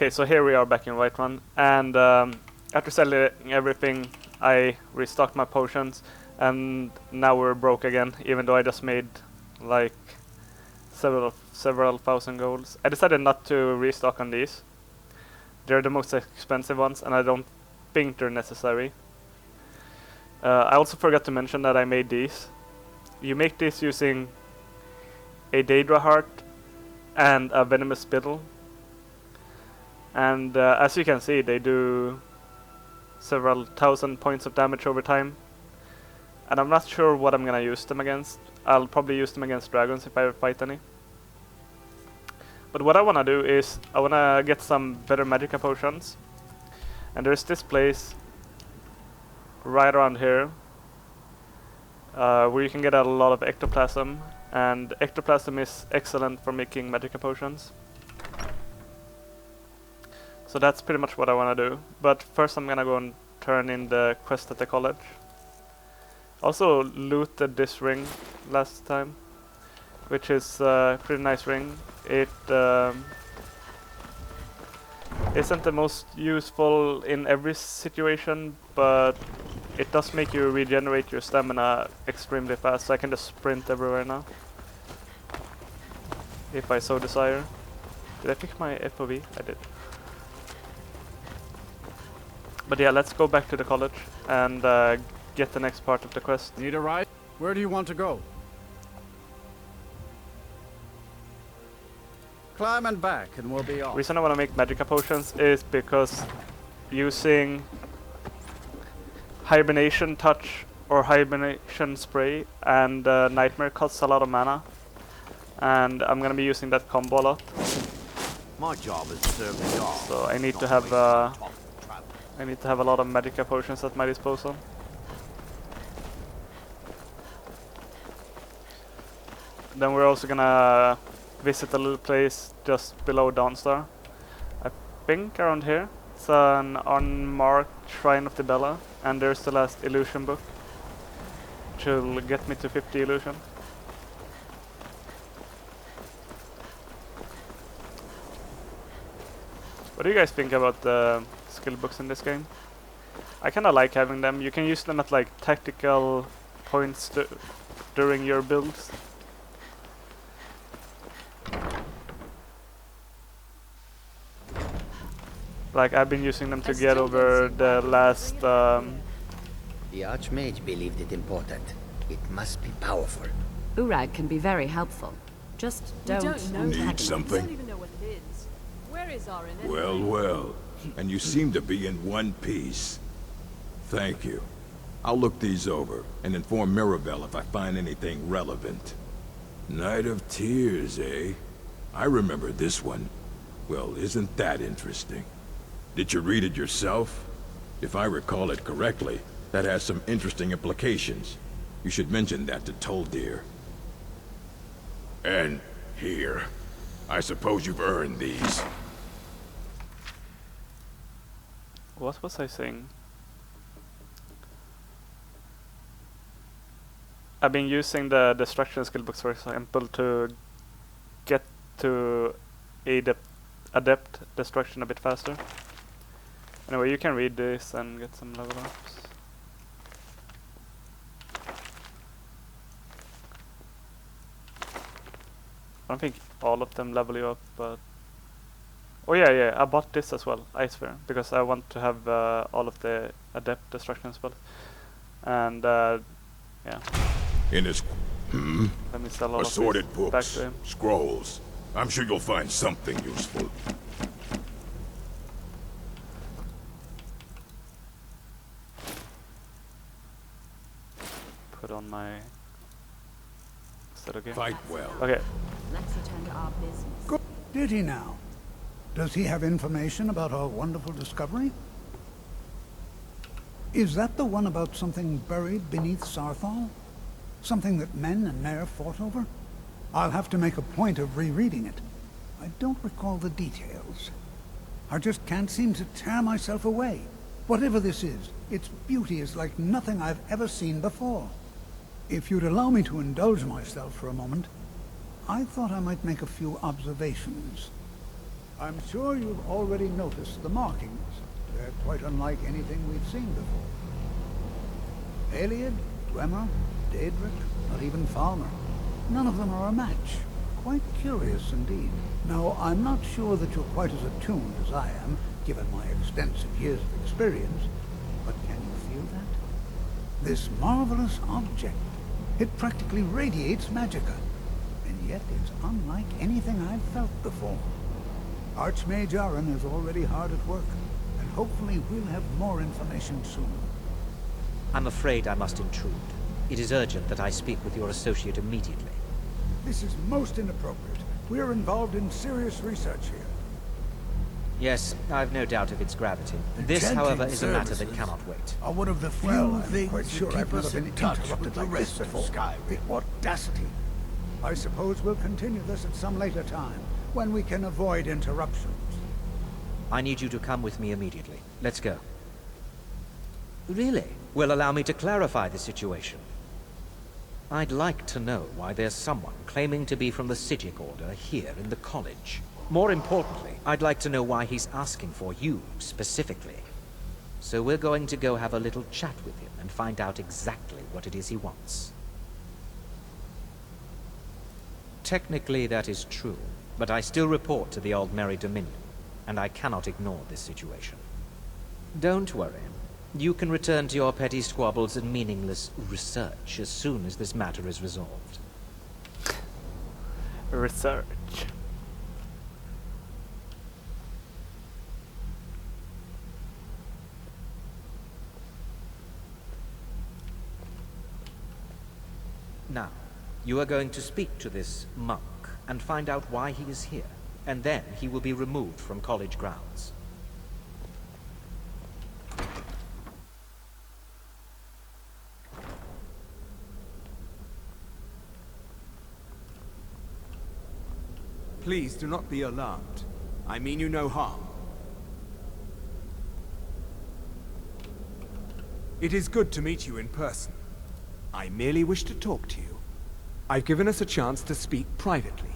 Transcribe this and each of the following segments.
Okay, so here we are back in Whiterun, and after selling everything, I restocked my potions, and now we're broke again, even though I just made like several thousand golds. I decided not to restock on these. They're the most expensive ones, and I don't think they're necessary. I also forgot to mention that I made these. You make these using a Daedra heart and a venomous spittle. And as you can see, they do several thousand points of damage over time. And I'm not sure what I'm gonna use them against. I'll probably use them against dragons if I ever fight any. But what I wanna do is, I wanna get some better magicka potions. And there's this place right around here where you can get a lot of ectoplasm. And ectoplasm is excellent for making magicka potions. So that's pretty much what I want to do. But first I'm gonna go and turn in the quest at the college. Also looted this ring last time, which is a pretty nice ring. It isn't the most useful in every situation, but it does make you regenerate your stamina extremely fast, so I can just sprint everywhere now, if I so desire. Did I pick my FOV? I did. But yeah, let's go back to the college and get the next part of the quest. Need a ride? Where do you want to go? Climb and back and we'll be off. The reason I want to make magicka potions is because using hibernation touch or hibernation spray and nightmare costs a lot of mana, and I'm gonna be using that combo a lot. My job is to serve the yard. So I need to have a lot of magicka potions at my disposal. Then we're also gonna visit a little place just below Dawnstar. I think around here. It's an unmarked Shrine of the Bella, and there's the last illusion book, which will get me to 50 illusion. What do you guys think about the skill books in this game? I kinda like having them. You can use them at like tactical points during your builds. Like I've been using them to get over the last The Archmage believed it important. It must be powerful. Urag can be very helpful. Just don't Need something? Don't even know what it is. Where is Arin anyway? Well, well. And you seem to be in one piece. Thank you. I'll look these over and inform Mirabelle if I find anything relevant. Night of Tears, eh? I remember this one. Well, isn't that interesting? Did you read it yourself? If I recall it correctly, that has some interesting implications. You should mention that to Toldir. And here. I suppose you've earned these. what was I saying? I've been using the destruction skill books, for example, to get to adept destruction a bit faster. Anyway, you can read this and get some level ups. I don't think all of them level you up, but... Oh yeah, I bought this as well, Ice Sphere, because I want to have all of the adept destruction spells. And yeah. In his... Let me sell all assorted of these back books, to him. scrolls. I'm sure you'll find something useful. Put on my... Is that okay? Fight well. Okay. Let's return to our business. Good. Did he now? Does he have information about our wonderful discovery? Is that the one about something buried beneath Sarthal? Something that men and Nair fought over? I'll have to make a point of rereading it. I don't recall the details. I just can't seem to tear myself away. Whatever this is, its beauty is like nothing I've ever seen before. If you'd allow me to indulge myself for a moment, I thought I might make a few observations. I'm sure you've already noticed the markings. They're quite unlike anything we've seen before. Aliad, Dwemer, Daedric, not even Falmer. None of them are a match. Quite curious indeed. Now, I'm not sure that you're quite as attuned as I am, given my extensive years of experience, but can you feel that? This marvelous object, it practically radiates magicka, and yet it's unlike anything I've felt before. Archmage Aaron is already hard at work, and hopefully we'll have more information soon. I'm afraid I must intrude. It is urgent that I speak with your associate immediately. This is most inappropriate. We're involved in serious research here. Yes, I've no doubt of its gravity. This, however, is a matter that cannot wait. Are one of the few I'm things quite that sure keep I've never us been in touch interrupted with the like rest this of before. Skyrim. The audacity. I suppose we'll continue this at some later time, when we can avoid interruptions. I need you to come with me immediately. Let's go. Really? Well, allow me to clarify the situation. I'd like to know why there's someone claiming to be from the Psijic Order here in the college. More importantly, I'd like to know why he's asking for you, specifically. So we're going to go have a little chat with him and find out exactly what it is he wants. Technically, that is true, but I still report to the Aldmeri Dominion, and I cannot ignore this situation. Don't worry. You can return to your petty squabbles and meaningless research as soon as this matter is resolved. Research. Now, you are going to speak to this monk and find out why he is here, and then he will be removed from college grounds. Please do not be alarmed. I mean you no harm. It is good to meet you in person. I merely wish to talk to you. I've given us a chance to speak privately,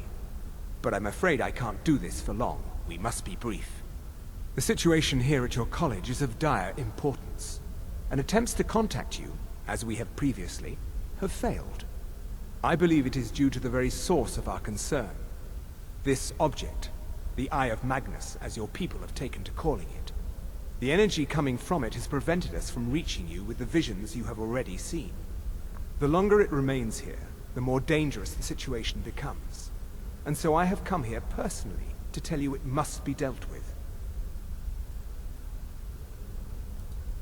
but I'm afraid I can't do this for long. We must be brief. The situation here at your college is of dire importance, and attempts to contact you, as we have previously, have failed. I believe it is due to the very source of our concern. This object, the Eye of Magnus, as your people have taken to calling it. The energy coming from it has prevented us from reaching you with the visions you have already seen. The longer it remains here, the more dangerous the situation becomes. And so I have come here personally to tell you it must be dealt with.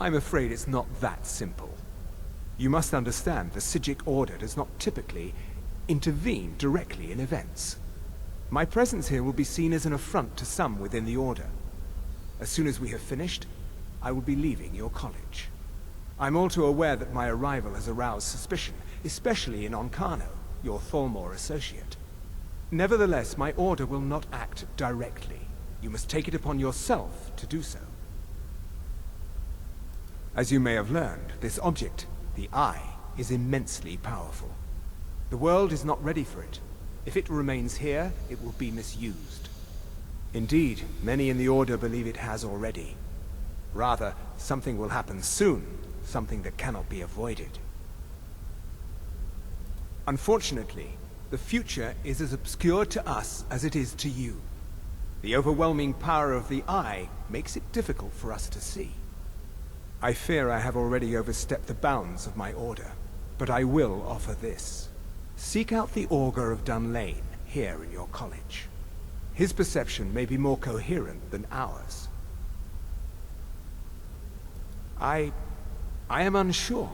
I'm afraid it's not that simple. You must understand the Psijic Order does not typically intervene directly in events. My presence here will be seen as an affront to some within the Order. As soon as we have finished, I will be leaving your college. I'm all too aware that my arrival has aroused suspicion, especially in Onkano, your Thalmor associate. Nevertheless, my Order will not act directly. You must take it upon yourself to do so. As you may have learned, this object, the Eye, is immensely powerful. The world is not ready for it. If it remains here, it will be misused. Indeed, many in the Order believe it has already. Rather, something will happen soon, something that cannot be avoided. Unfortunately, the future is as obscure to us as it is to you. The overwhelming power of the Eye makes it difficult for us to see. I fear I have already overstepped the bounds of my Order, but I will offer this. Seek out the Augur of Dunlane here in your college. His perception may be more coherent than ours. I am unsure.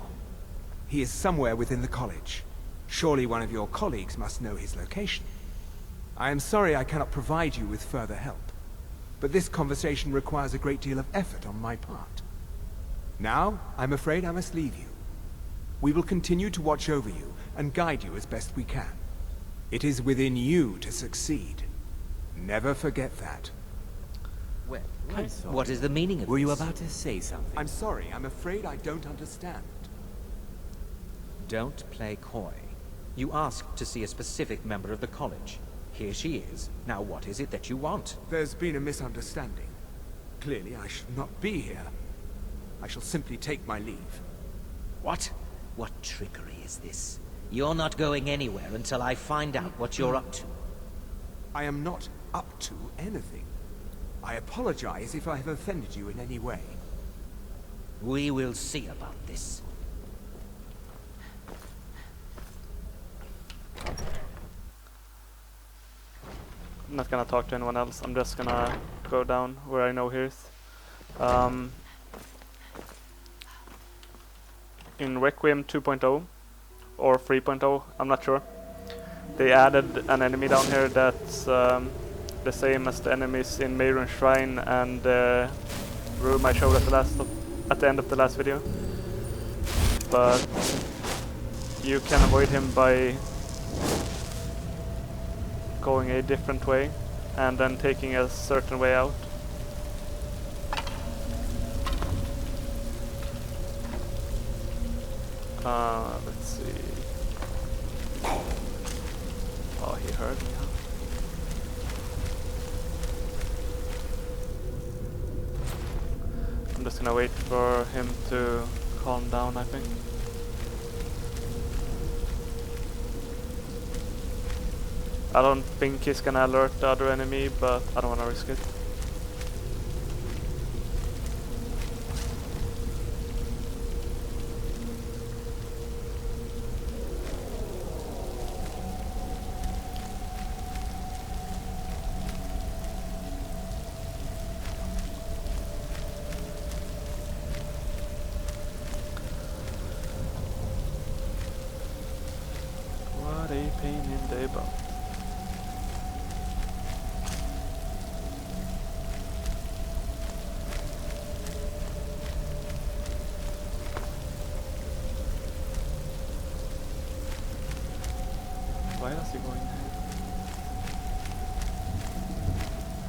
He is somewhere within the college. Surely one of your colleagues must know his location. I am sorry I cannot provide you with further help, but this conversation requires a great deal of effort on my part. Now, I'm afraid I must leave you. We will continue to watch over you and guide you as best we can. It is within you to succeed. Never forget that. Well, what is the meaning of this? Were you about to say something? I'm sorry, I'm afraid I don't understand. Don't play coy. You asked to see a specific member of the college. Here she is. Now what is it that you want? There's been a misunderstanding. Clearly, I should not be here. I shall simply take my leave. What? What trickery is this? You're not going anywhere until I find out what you're up to. I am not up to anything. I apologize if I have offended you in any way. We will see about this. I'm not gonna talk to anyone else. I'm just gonna go down where I know he is. In Requiem 2.0 or 3.0, I'm not sure. They added an enemy down here that's the same as the enemies in Meirun Shrine and the room I showed at the end of the last video. But you can avoid him by going a different way and then taking a certain way out. Let's see. Oh, he heard me, huh? I'm just gonna wait for him to calm down, I think. I don't think he's gonna alert the other enemy, but I don't wanna risk it. What a pain in the butt. Why is he going here?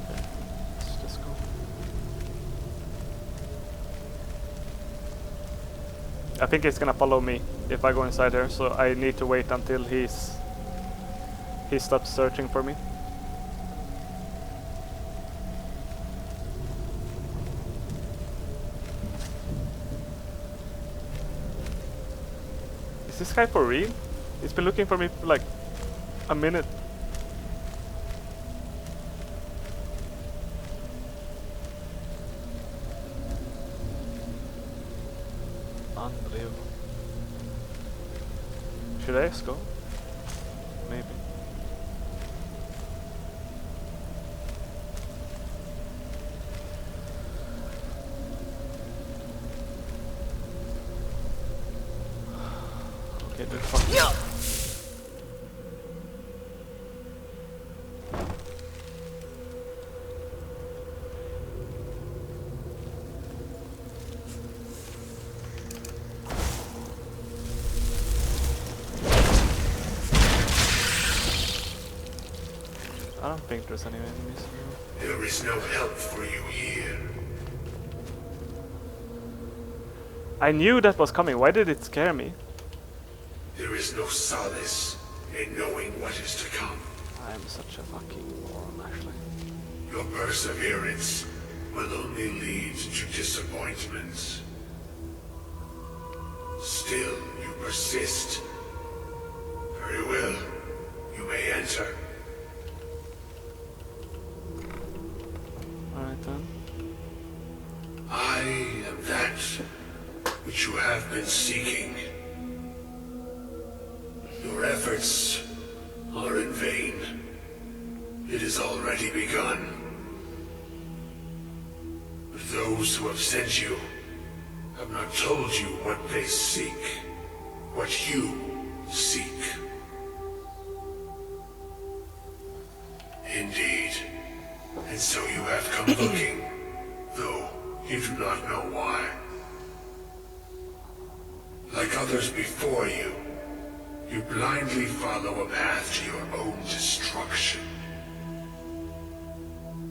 Okay, let's just go. I think he's gonna follow me if I go inside there, so I need to wait until he stops searching for me. Is this guy for real? He's been looking for me for like a minute. Unbelievable. Should I just go? Maybe. Okay, dude, fuck. I don't think there's any enemies here. There is no help for you here. I knew that was coming. Why did it scare me? There is no solace in knowing what is to come. I am such a fucking moron, actually. Your perseverance will only lead to disappointments. Still, you persist. Very well. You may enter. Alright then. I am that which you have been seeking. Your efforts are in vain. It has already begun. But those who have sent you have not told you what they seek, what you seek. Indeed. And so you have come looking, though you do not know why. Like others before you, you blindly follow a path to your own destruction.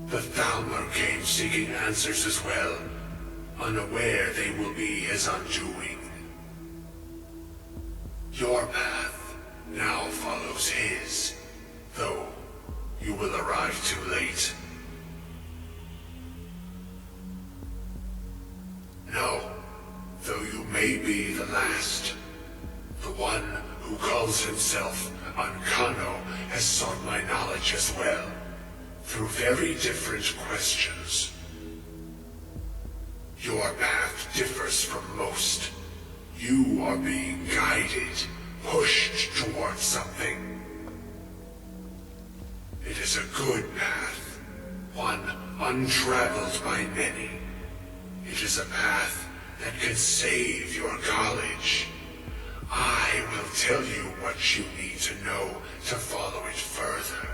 The Thalmor came seeking answers as well, unaware they will be his undoing. Your path now follows his, though you will arrive too late. No, though you may be the last. The one who calls himself Ancano has sought my knowledge as well, through very different questions. Your path differs from most. You are being guided, pushed towards something. It is a good path, one untraveled by many. It is a path that can save your college. I will tell you what you need to know to follow it further.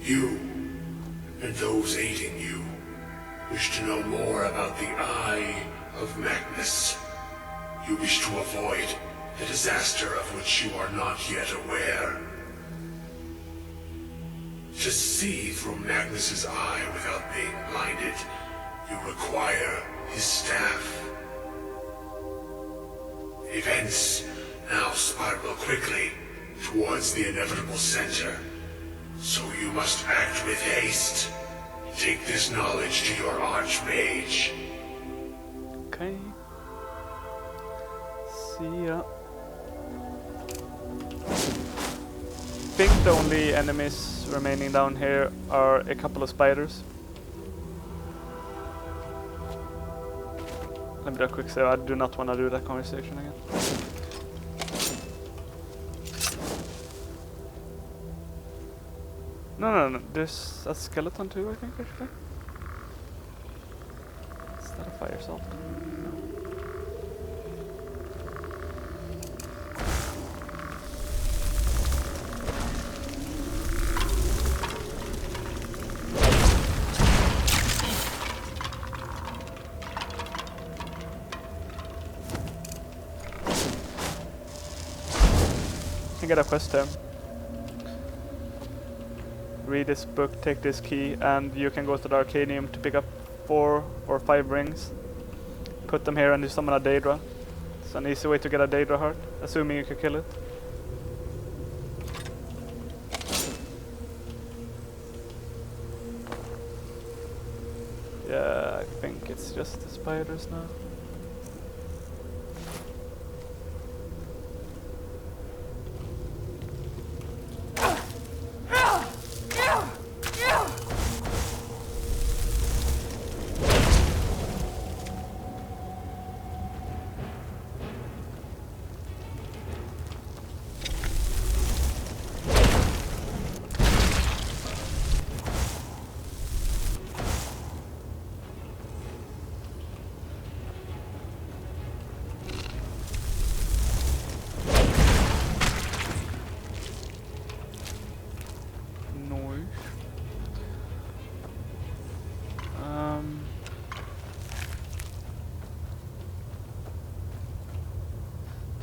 You, and those aiding you, wish to know more about the Eye of Magnus. You wish to avoid the disaster of which you are not yet aware. To see through Magnus's eye without being blinded, you require his staff. Events now spiral quickly towards the inevitable center, so you must act with haste. Take this knowledge to your Archmage. Okay. See ya. I think the only enemies remaining down here are a couple of spiders. Let me do a quick save. I do not want to do that conversation again. No. There's a skeleton too, I think, actually. Is that a fire salt? Get a quest here. Read this book, take this key, and you can go to the Arcanium to pick up 4 or 5 rings. Put them here and you summon a Daedra. It's an easy way to get a Daedra heart, assuming you can kill it. Yeah, I think it's just the spiders now.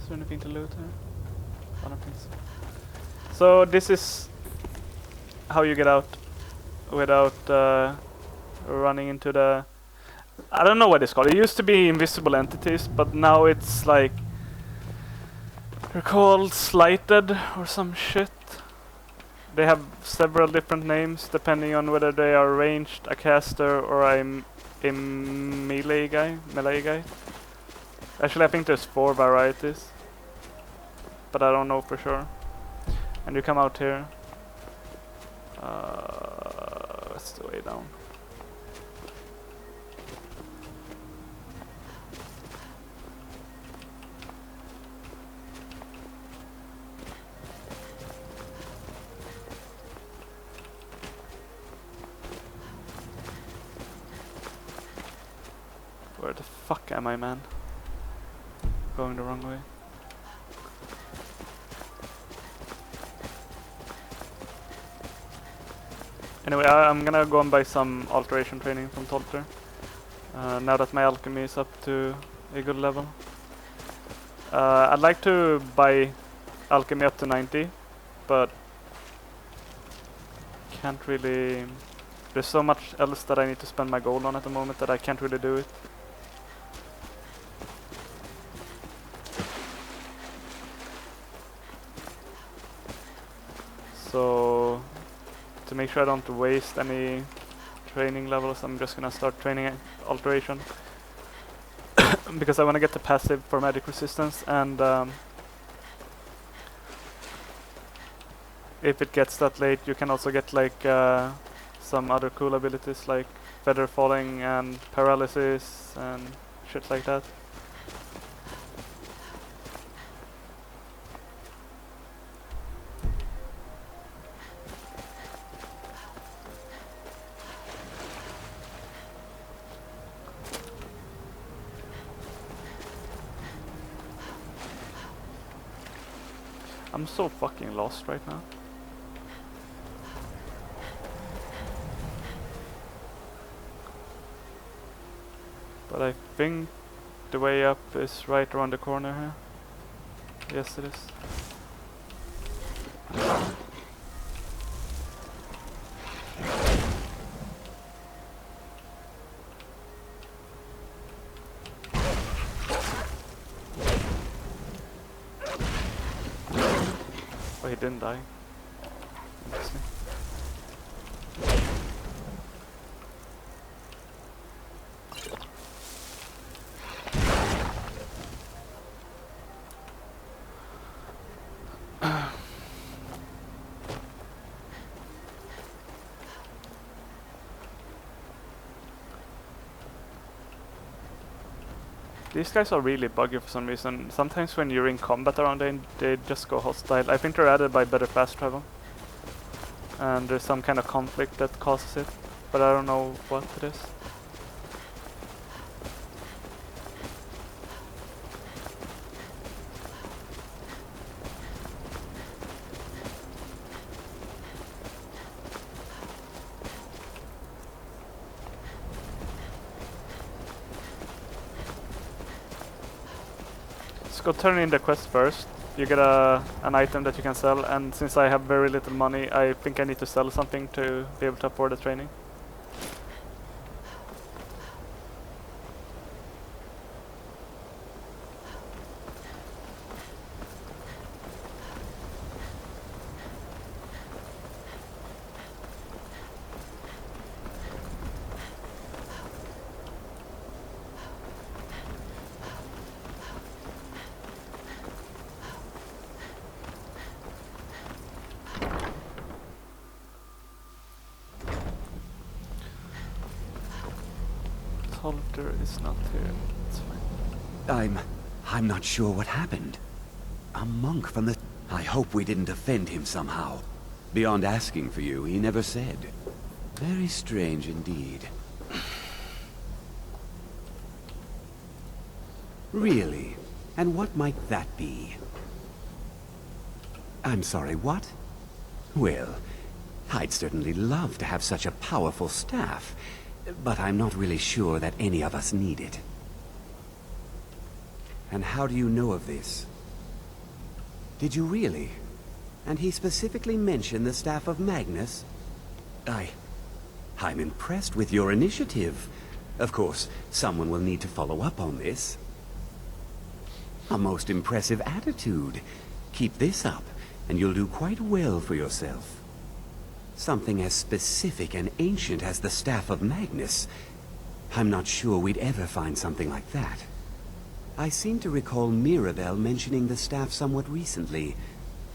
Is there anything to loot here? I don't think so. So this is how you get out without running into the... I don't know what it's called. It used to be invisible entities, but now it's like... they're called slighted or some shit. They have several different names depending on whether they are ranged, a caster, or a melee guy. Actually, I think there's 4 varieties, but I don't know for sure. And you come out here. That's the way down. Where the fuck am I, man? Going the wrong way. Anyway, I'm gonna go and buy some alteration training from Tolter. Now that my alchemy is up to a good level. I'd like to buy alchemy up to 90, but can't really... There's so much else that I need to spend my gold on at the moment that I can't really do it. to make sure I don't waste any training levels, I'm just gonna start training alteration. Because I want to get the passive for magic resistance, and if it gets that late, you can also get like some other cool abilities like feather falling and paralysis and shit like that. I'm so fucking lost right now. But I think the way up is right around the corner here. Yes, it is. Oh, he didn't die. Interesting. These guys are really buggy for some reason. Sometimes when you're in combat around them, they just go hostile. I think they're added by better fast travel. And there's some kind of conflict that causes it, but I don't know what it is. Go turn in the quest first. You get an item that you can sell, and since I have very little money, I think I need to sell something to be able to afford the training. Halter is not here. It's fine. I'm not sure what happened. A monk from the... I hope we didn't offend him somehow. Beyond asking for you, he never said. Very strange indeed. Really? And what might that be? I'm sorry, what? Well, I'd certainly love to have such a powerful staff. But I'm not really sure that any of us need it. And how do you know of this? Did you really? And he specifically mentioned the staff of Magnus? I'm impressed with your initiative. Of course, someone will need to follow up on this. A most impressive attitude. Keep this up, and you'll do quite well for yourself. Something as specific and ancient as the Staff of Magnus. I'm not sure we'd ever find something like that. I seem to recall Mirabelle mentioning the staff somewhat recently.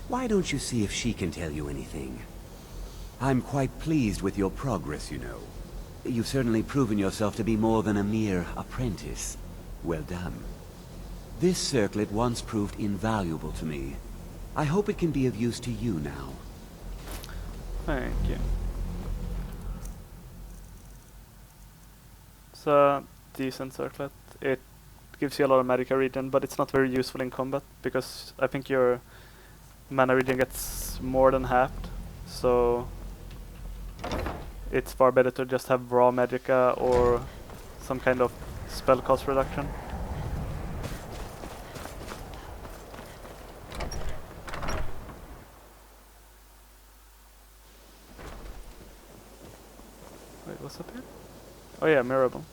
Why don't you see if she can tell you anything? I'm quite pleased with your progress, you know. You've certainly proven yourself to be more than a mere apprentice. Well done. This circlet once proved invaluable to me. I hope it can be of use to you now. Thank you. It's a decent circlet. It gives you a lot of magic regen, but it's not very useful in combat because I think your mana regen gets more than halved. So it's far better to just have raw magicka or some kind of spell cost reduction. Wait, what's up here? Oh yeah, Mirabelle.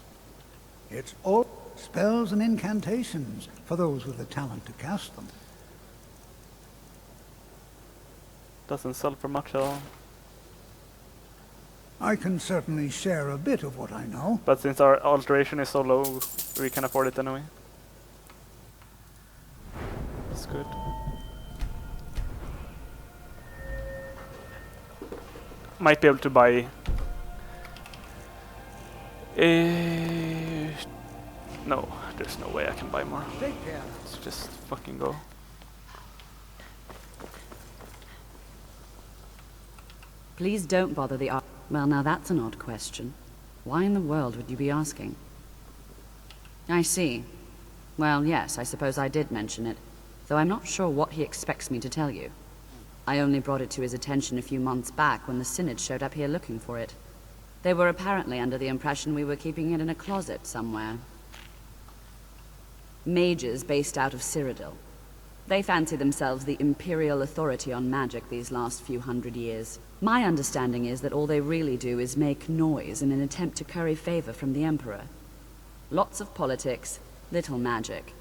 It's all spells and incantations for those with the talent to cast them. Doesn't sell for much at all. I can certainly share a bit of what I know. But since our alteration is so low, we can afford it anyway. That's good. Might be able to buy... no, there's no way I can buy more. Let's just fucking go. Please don't bother the Well, now that's an odd question. Why in the world would you be asking? I see. Well, yes, I suppose I did mention it, though I'm not sure what he expects me to tell you. I only brought it to his attention a few months back when the Synod showed up here looking for it. They were apparently under the impression we were keeping it in a closet somewhere. Mages based out of Cyrodiil. They fancy themselves the imperial authority on magic these last few hundred years. My understanding is that all they really do is make noise in an attempt to curry favor from the Emperor. Lots of politics, little magic.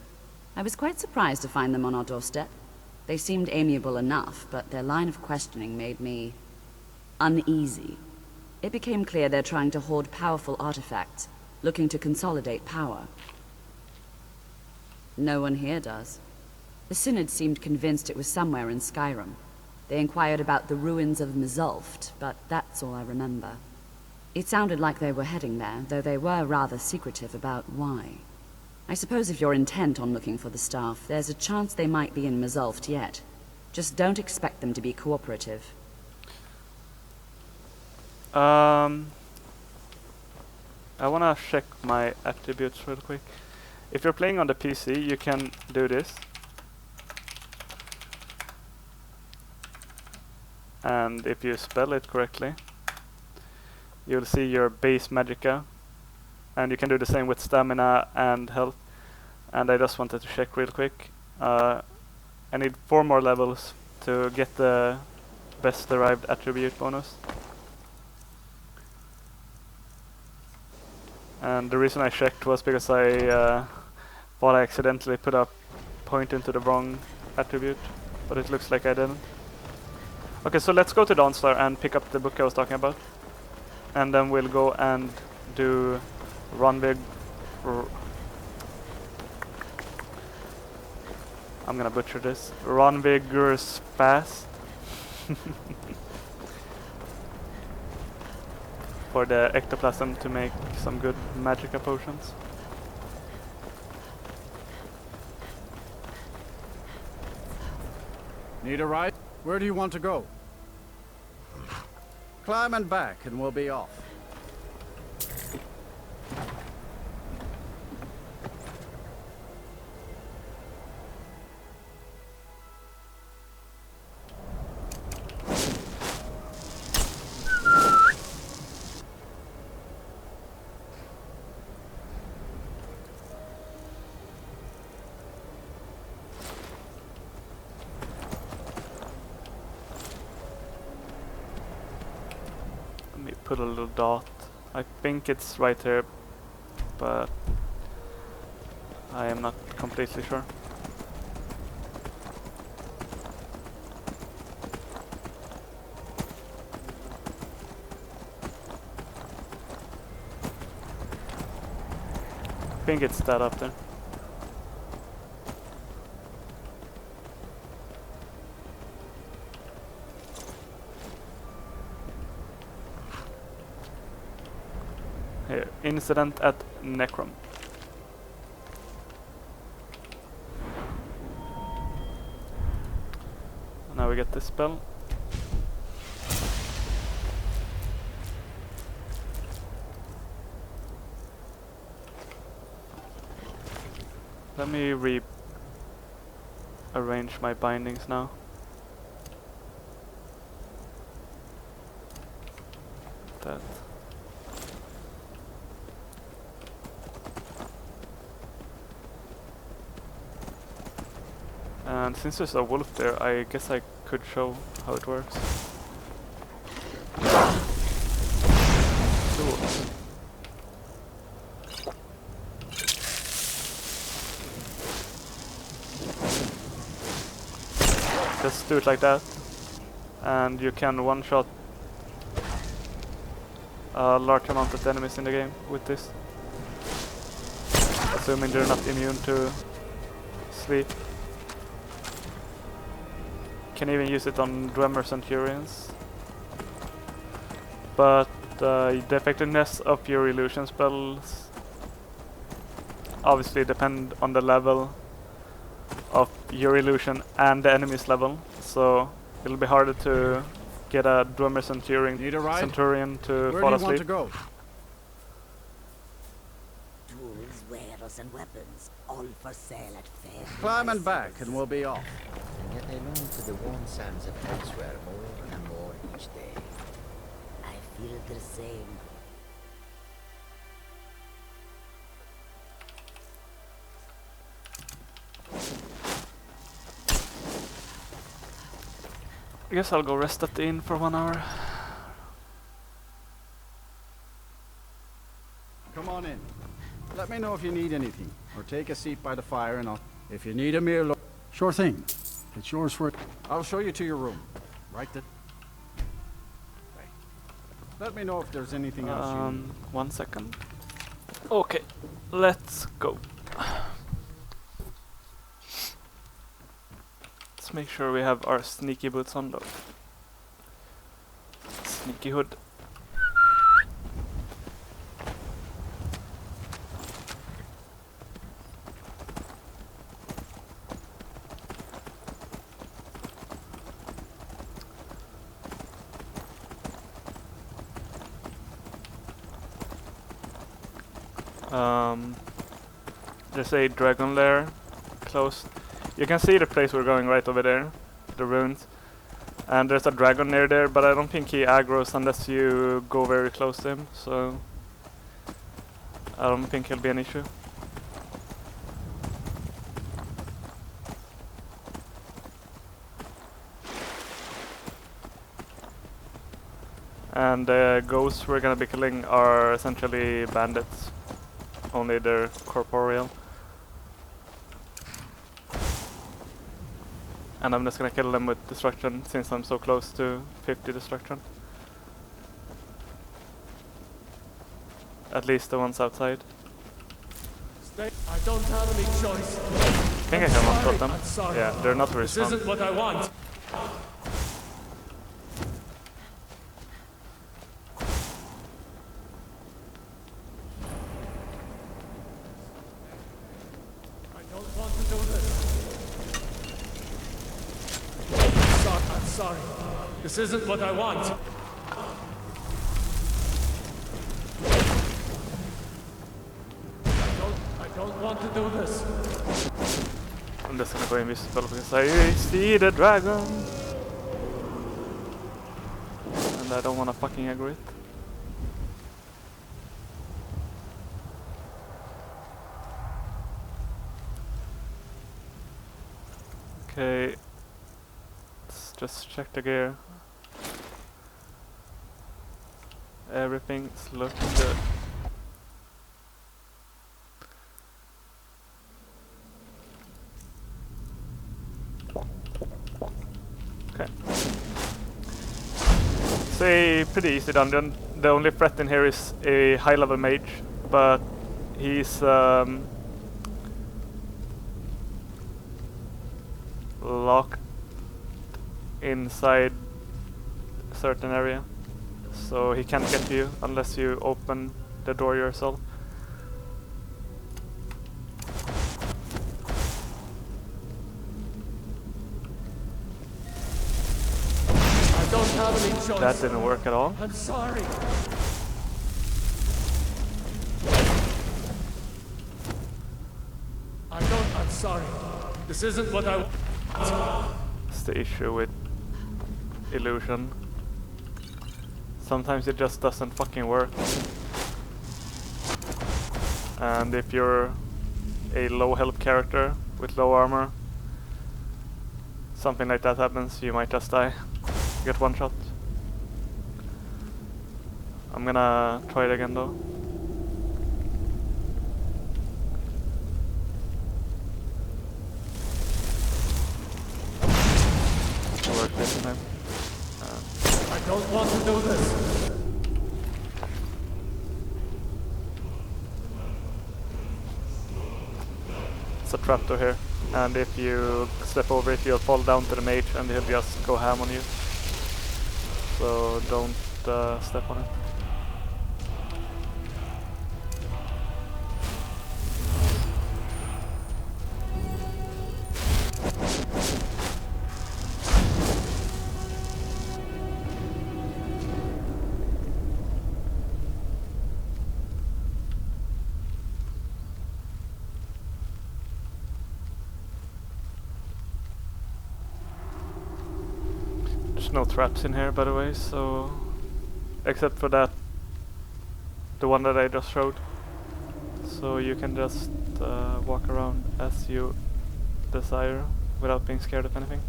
I was quite surprised to find them on our doorstep. They seemed amiable enough, but their line of questioning made me uneasy. It became clear they're trying to hoard powerful artifacts, looking to consolidate power. No one here does. The Synod seemed convinced it was somewhere in Skyrim. They inquired about the ruins of Mzulft, but that's all I remember. It sounded like they were heading there, though they were rather secretive about why. I suppose if you're intent on looking for the staff, there's a chance they might be in Mzulft yet. Just don't expect them to be cooperative. I wanna check my attributes real quick. If you're playing on the PC, you can do this. And if you spell it correctly, you'll see your base magicka. And you can do the same with stamina and health. And I just wanted to check real quick. I need 4 more levels to get the best derived attribute bonus. And the reason I checked was because I thought I accidentally put a point into the wrong attribute, but it looks like I didn't. Okay, so let's go to Dawnstar and pick up the book I was talking about. And then we'll go and do Rannveig. I'm gonna butcher this. Rannveig's Fast. For the ectoplasm to make some good magicka potions. Need a ride? Where do you want to go? Climb and back and we'll be off. Put a little dot. I think it's right here, but I am not completely sure. I think it's that up there. Here, incident at Necrom. Now we get this spell. Let me rearrange my bindings now. That. And since there's a wolf there, I guess I could show how it works. Cool. Just do it like that, and you can one-shot a large amount of enemies in the game with this. Assuming they're not immune to sleep. Can even use it on Dwemer Centurions. But the effectiveness of your illusion spells obviously depend on the level of your illusion and the enemy's level. So it'll be harder to get a Dwemer Centurion to Where fall do you want asleep. to go? Tools, wares, and weapons, all for sale at fair. Climb and back, and we'll be off. And yet I long to the warm sands of elsewhere more and more each day. I feel the same. I guess I'll go rest at the inn for 1 hour. Come on in. Let me know if you need anything, or take a seat by the fire and I'll... If you need a meal... Sure thing. It's yours for... I'll show you to your room. Right there. Let me know if there's anything else you need. 1 second. Okay, let's go. Let's make sure we have our sneaky boots on though. Sneaky hood. There's a dragon lair close. You can see the place we're going right over there, the ruins. And there's a dragon near there, but I don't think he aggroes unless you go very close to him, so I don't think he'll be an issue. And the ghosts we're gonna be killing are essentially bandits, only they're corporeal. And I'm just gonna kill them with destruction since I'm so close to 50 destruction. At least the ones outside. I don't have any choice. I think I can one-shot them. Yeah, they're not very strong. This isn't what I want. I don't want to do this. I'm sorry. This isn't what I want. I don't want to do this. I'm just gonna go invisible because I see the dragon. And I don't wanna fucking aggro it. Okay. Let's just check the gear. Everything's looking good. Okay. It's a pretty easy dungeon. The only threat in here is a high level mage, but he's locked inside a certain area, so he can't get to you unless you open the door yourself. I don't have any choice. That didn't work at all. I'm sorry. I'm sorry. This isn't what I want. It's the issue with illusion. Sometimes it just doesn't fucking work. And if you're a low health character with low armor, something like that happens, you might just die. Get one shot. I'm gonna try it again though. I don't want to do this. a trapdoor here, and if you step over it, you'll fall down to the mage, and he'll just go ham on you. So don't step on it. There's no traps in here, by the way, so except for that, the one that I just showed. So you can just walk around as you desire without being scared of anything.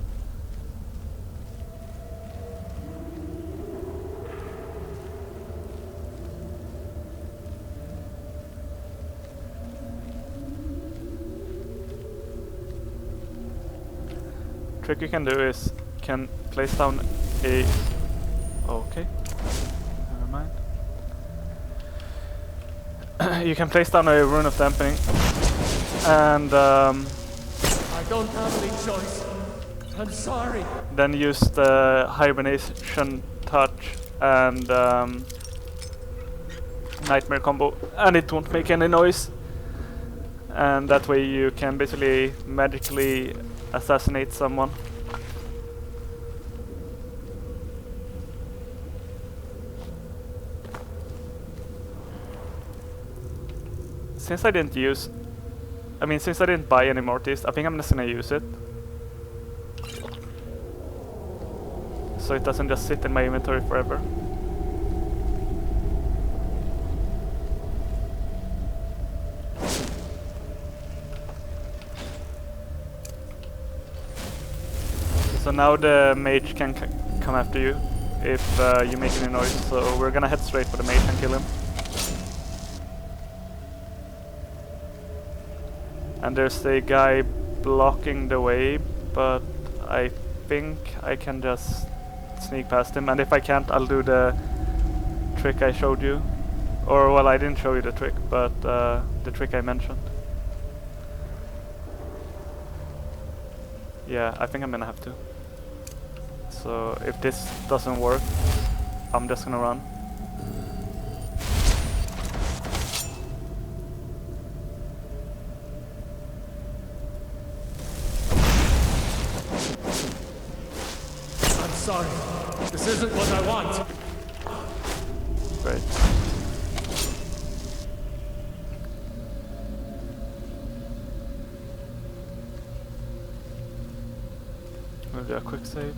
Trick you can do is can place down a... okay, never mind. You can place down a rune of dampening, and I don't have any choice. I'm sorry. then use the hibernation touch and nightmare combo, and it won't make any noise. And that way you can basically magically assassinate someone. Since I didn't buy any Mortis, I think I'm just gonna use it. So it doesn't just sit in my inventory forever. So now the mage can come after you if you make any noise, so we're gonna head straight for the mage and kill him. And there's a guy blocking the way, but I think I can just sneak past him, and if I can't, I'll do the trick I showed you. Or, well, I didn't show you the trick, but the trick I mentioned. Yeah, I think I'm gonna have to. So if this doesn't work, I'm just gonna run. I'm sorry. This isn't what I want. Great. We'll do a quick save.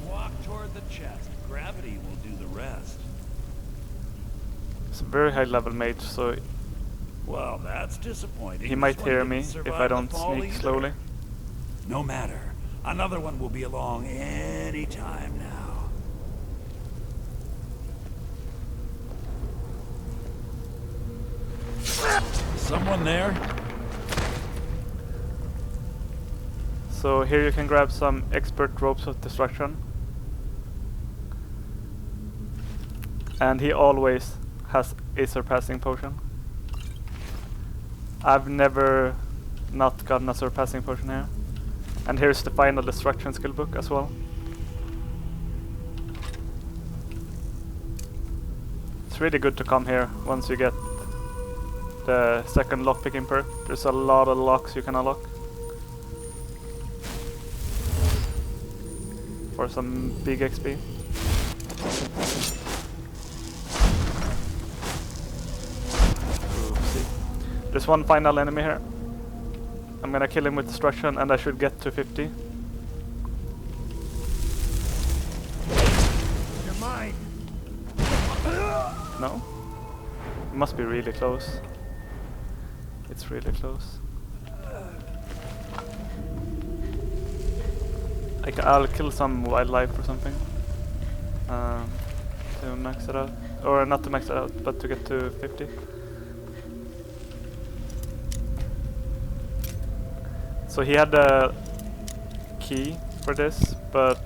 Walk toward the chest. Gravity will do the rest. It's a very high level mage, so Well, that's disappointing. he might This one hear didn't me if survive I the don't fall sneak either. slowly. No matter. Another one will be along any time now. Someone there? So here you can grab some expert ropes of destruction. And he always has a surpassing potion. I've never not gotten a surpassing potion here. And here's the final destruction skill book as well. It's really good to come here once you get the second lockpicking perk. There's a lot of locks you can unlock for some big XP. Oopsie. There's one final enemy here. I'm gonna kill him with destruction and I should get to 50. You're mine. No? It must be really close. It's really close. I'll kill some wildlife or something. To max it out. Or not to max it out, but to get to 50. So he had the key for this, but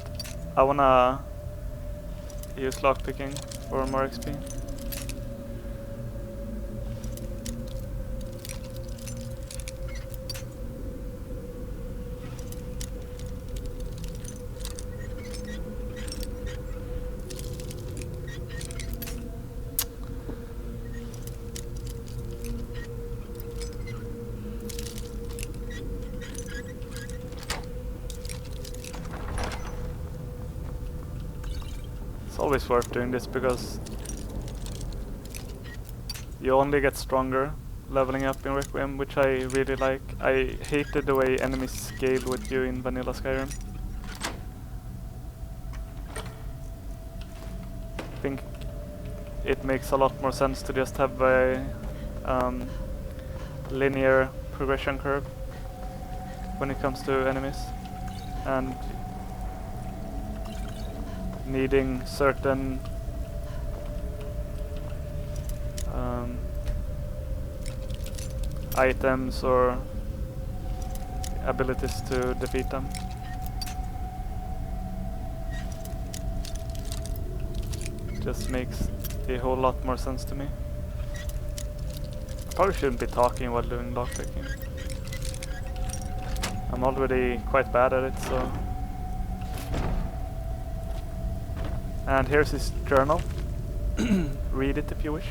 I wanna use lockpicking for more XP. always worth doing this because you only get stronger leveling up in Requiem, which I really like. I hated the way enemies scale with you in vanilla Skyrim. I think it makes a lot more sense to just have a linear progression curve when it comes to enemies, and needing certain items or abilities to defeat them. Just makes a whole lot more sense to me. I probably shouldn't be talking while doing lockpicking. I'm already quite bad at it, so... And here's his journal. Read it if you wish.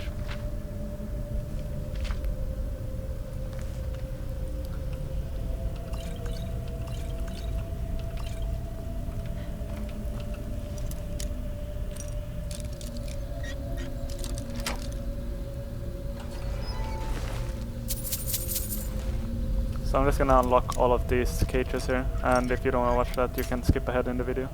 So I'm just gonna unlock all of these cages here, and if you don't wanna watch that, you can skip ahead in the video.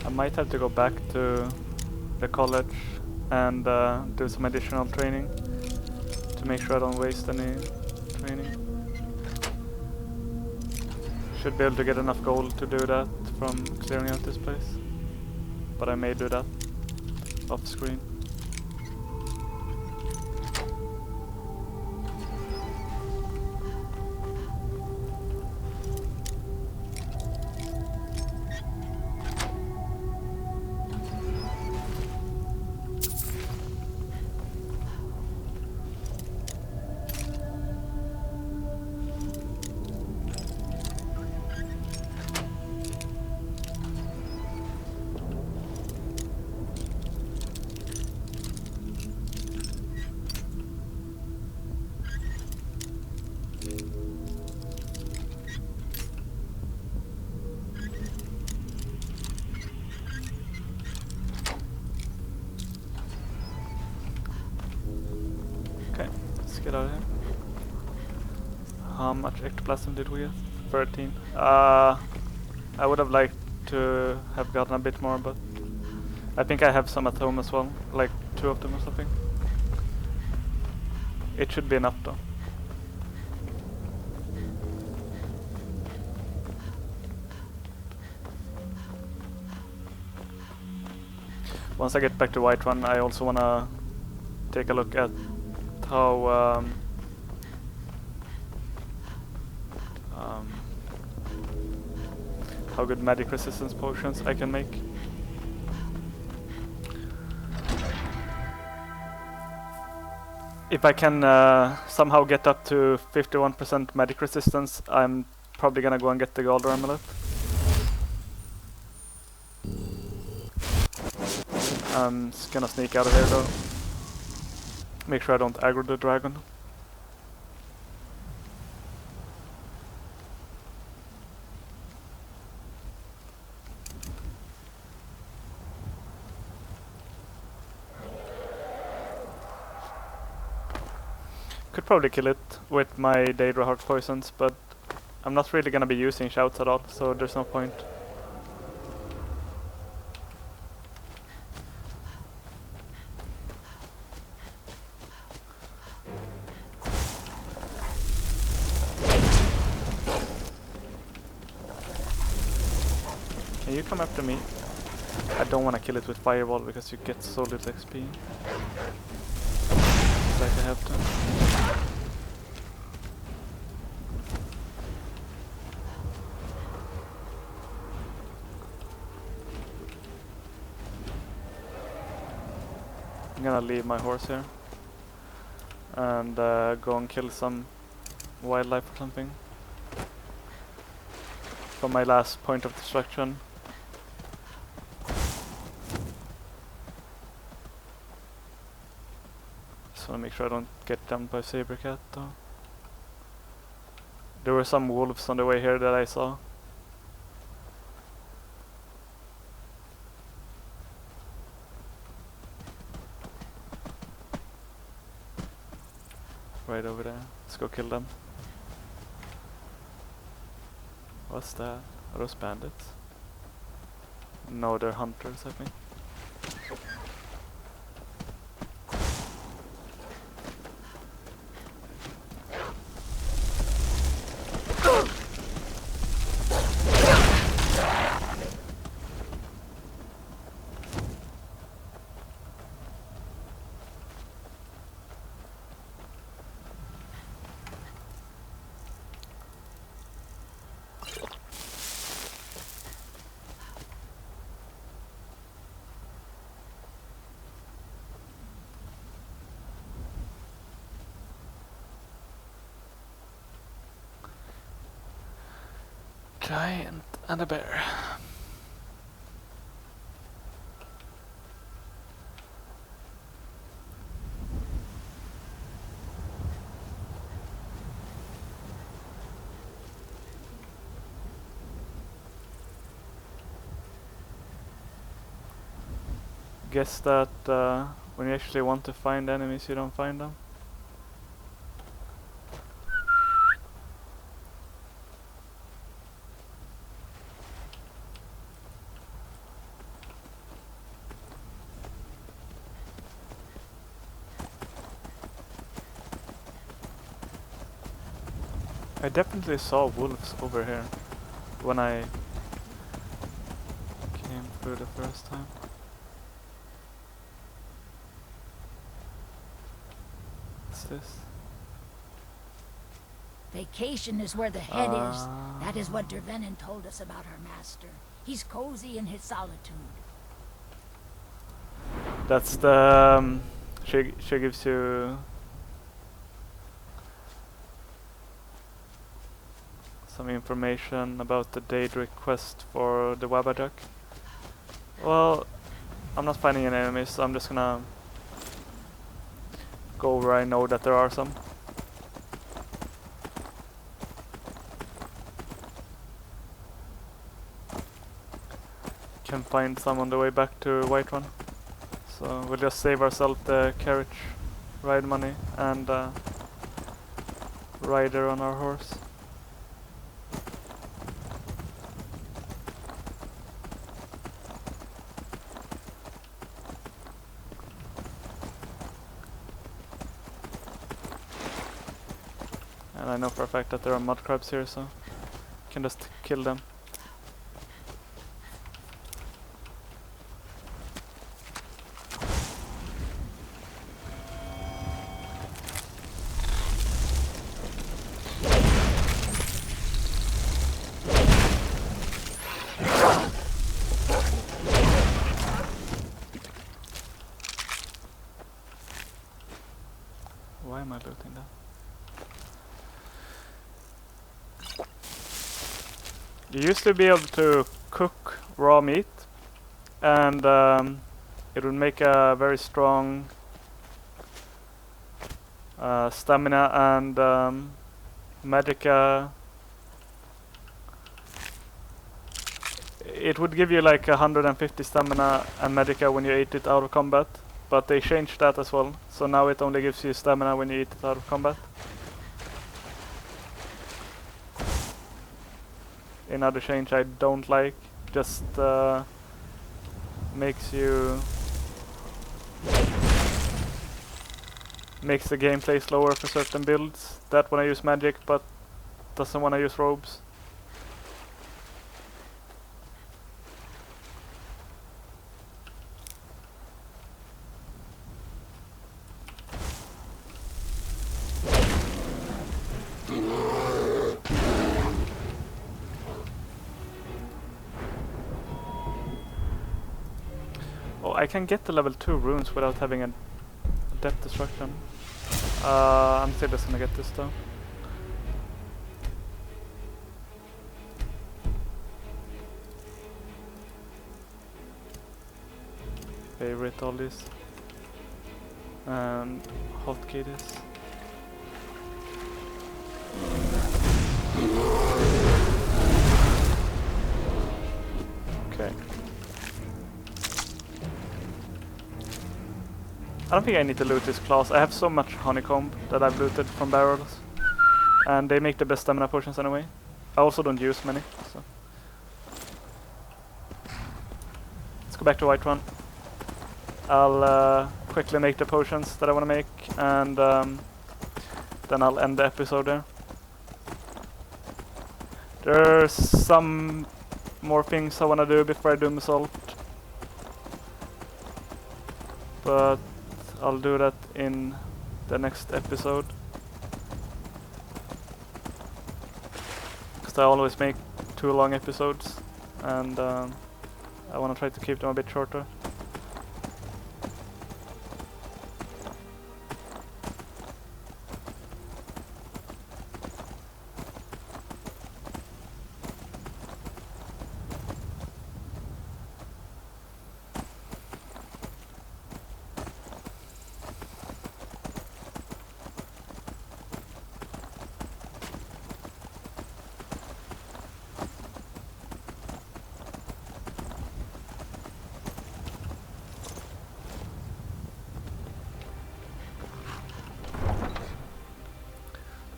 I might have to go back to the college and do some additional training to make sure I don't waste any training. Should be able to get enough gold to do that from clearing out this place, but I may do that off screen. Okay, let's get out of here. How much ectoplasm did we get? 13. I would have liked to have gotten a bit more, but I think I have some at home as well, like 2 of them or something. It should be enough though. Once I get back to Whiterun, I also wanna take a look at how good magic resistance potions I can make. If I can somehow get up to 51% magic resistance, I'm probably gonna go and get the Galder amulet. I'm just gonna sneak out of here though. Make sure I don't aggro the dragon. Could probably kill it with my Daedra Heart poisons, but I'm not really gonna be using shouts at all, so there's no point. Can you come after me? I don't want to kill it with fireball because you get so little XP. It's like I have to. I'm gonna leave my horse here and go and kill some wildlife or something for my last point of destruction. Just wanna make sure I don't get jumped by Sabercat though. There were some wolves on the way here that I saw. Right over there. Let's go kill them. What's that? Are those bandits? No, they're hunters, I think. Giant and a bear. Guess that when you actually want to find enemies, you don't find them. I definitely saw wolves over here when I came through the first time. What's this? Vacation is where the head is. That is what Dervenin told us about her master. He's cozy in his solitude. That's the she gives you some information about the date request for the Wabajak. Well, I'm not finding any enemies, so I'm just gonna go where I know that there are some. Can find some on the way back to Whiterun. So we'll just save ourselves the carriage ride money and rider on our horse. And I know for a fact that there are mud crabs here, so I can just kill them. Why am I looting that? You used to be able to cook raw meat, and it would make a very strong stamina and magicka. It would give you like 150 stamina and magicka when you ate it out of combat, but they changed that as well, so now it only gives you stamina when you eat it out of combat. Another change I don't like, just makes the gameplay slower for certain builds. That when I use magic, but doesn't when I use robes. Oh, I can get the level 2 runes without having a depth destruction. I'm still just gonna get this though. Favorite all this. And hotkey this. Okay. I don't think I need to loot this class. I have so much honeycomb that I've looted from barrels. And they make the best stamina potions anyway. I also don't use many, so. Let's go back to Whiterun. I'll quickly make the potions that I want to make, and then I'll end the episode there. There's some more things I want to do before I do Assault. But I'll do that in the next episode. Because I always make 2 long episodes, and I want to try to keep them a bit shorter.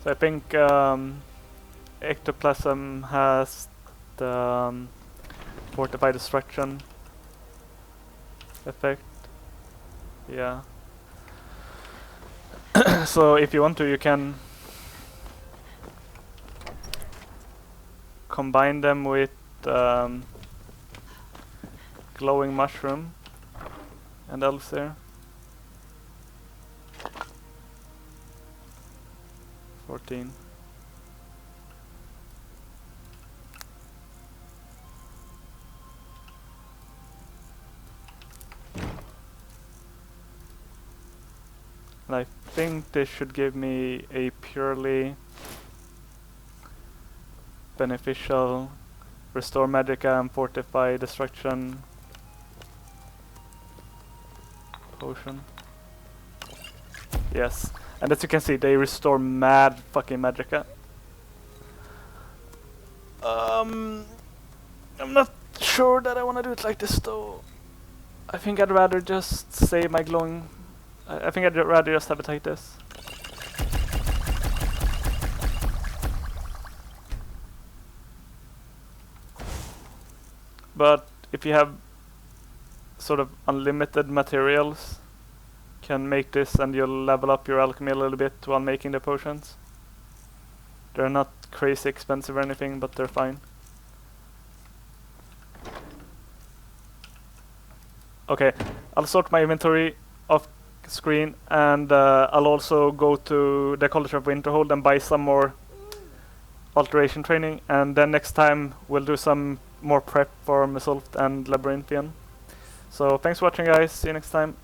So I think ectoplasm has the fortified destruction effect. Yeah. So if you want to, you can combine them with glowing mushroom and else there. 14. And I think this should give me a purely beneficial restore magicka and fortify destruction potion. Yes. And as you can see, they restore mad fucking magicka. I'm not sure that I want to do it like this though. I think I'd rather just save my glowing. I think I'd rather just have it like this. But if you have sort of unlimited materials, can make this and you'll level up your alchemy a little bit while making the potions. They're not crazy expensive or anything, but they're fine. Okay, I'll sort my inventory off screen, and I'll also go to the College of Winterhold and buy some more alteration training, and then next time we'll do some more prep for Assault and Labyrinthian. So thanks for watching guys, see you next time.